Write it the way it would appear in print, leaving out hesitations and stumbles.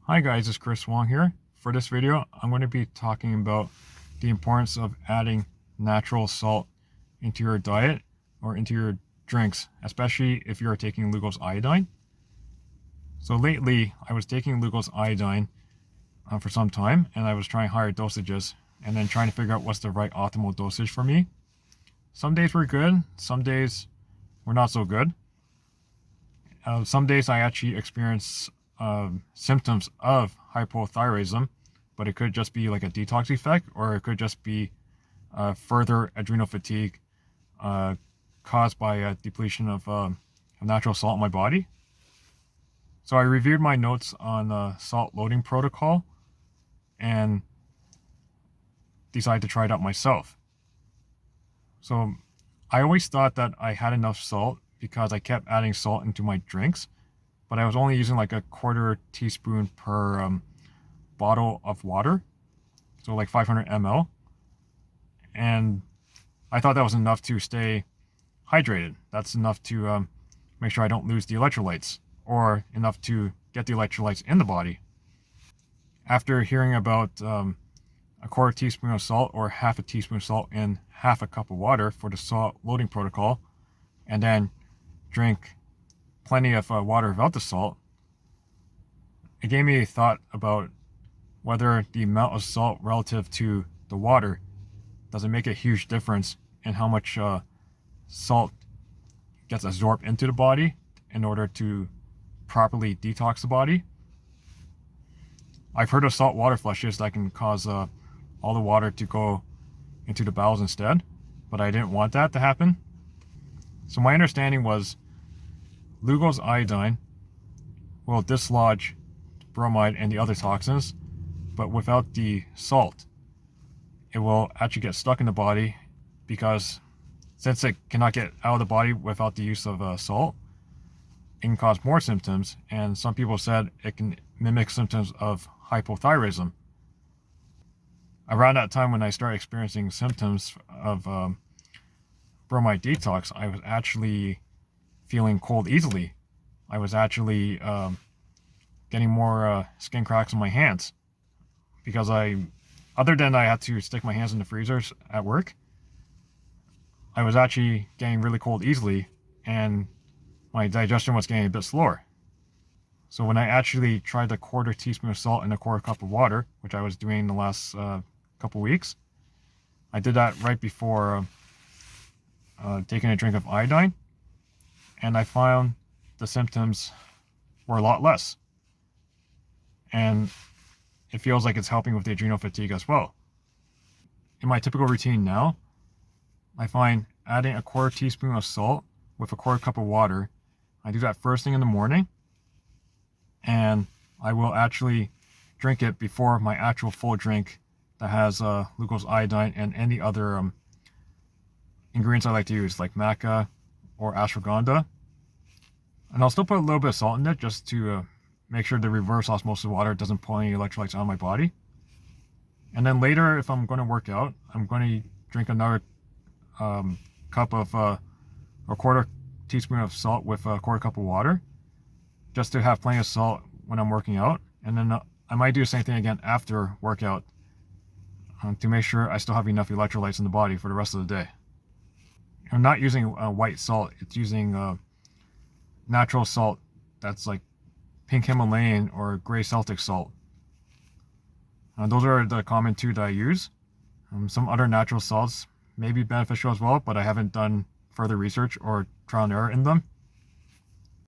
Hi guys, it's Chris Wong here. For this video, I'm going to be talking about the importance of adding natural salt into your diet or into your drinks, especially if you're taking Lugol's iodine. So lately, I was taking Lugol's iodine for some time, and I was trying higher dosages and then trying to figure out what's the right optimal dosage for me. Some days were good, some days were not so good. Some days I actually experienced symptoms of hypothyroidism, but it could just be like a detox effect, or it could just be further adrenal fatigue caused by a depletion of natural salt in my body. So I reviewed my notes on the salt loading protocol and decided to try it out myself. So I always thought that I had enough salt because I kept adding salt into my drinks, but I was only using like a quarter teaspoon per bottle of water, so like 500 ml. And I thought that was enough to stay hydrated. That's enough to make sure I don't lose the electrolytes, or enough to get the electrolytes in the body. After hearing about a quarter teaspoon of salt or half a teaspoon of salt in half a cup of water for the salt loading protocol, and then drink plenty of water without the salt, it gave me a thought about whether the amount of salt relative to the water doesn't make a huge difference in how much salt gets absorbed into the body in order to properly detox the body. I've heard of salt water flushes that can cause all the water to go into the bowels instead, but I didn't want that to happen. So my understanding was Lugol's iodine will dislodge bromide and the other toxins, but without the salt, it will actually get stuck in the body, because since it cannot get out of the body without the use of salt, it can cause more symptoms, and some people said it can mimic symptoms of hypothyroidism. Around that time when I started experiencing symptoms of bromide detox, I was actually feeling cold easily. I was actually getting more skin cracks on my hands, because other than I had to stick my hands in the freezers at work, I was actually getting really cold easily, and my digestion was getting a bit slower. So when I actually tried the quarter teaspoon of salt in a quarter cup of water, which I was doing the last couple weeks, I did that right before taking a drink of iodine, and I found the symptoms were a lot less. And it feels like it's helping with the adrenal fatigue as well. In my typical routine now, I find adding a quarter teaspoon of salt with a quarter cup of water, I do that first thing in the morning, and I will actually drink it before my actual full drink that has Lugol's iodine and any other ingredients I like to use, like maca or ashwagandha. And I'll still put a little bit of salt in it just to make sure the reverse osmosis water doesn't pull any electrolytes out of my body. And then later, if I'm going to work out, I'm going to drink another cup of a quarter teaspoon of salt with a quarter cup of water, just to have plenty of salt when I'm working out. And then I might do the same thing again after workout to make sure I still have enough electrolytes in the body for the rest of the day. I'm not using white salt, it's using natural salt that's like pink Himalayan or gray Celtic salt. Those are the common two that I use. Some other natural salts may be beneficial as well, but I haven't done further research or trial and error in them,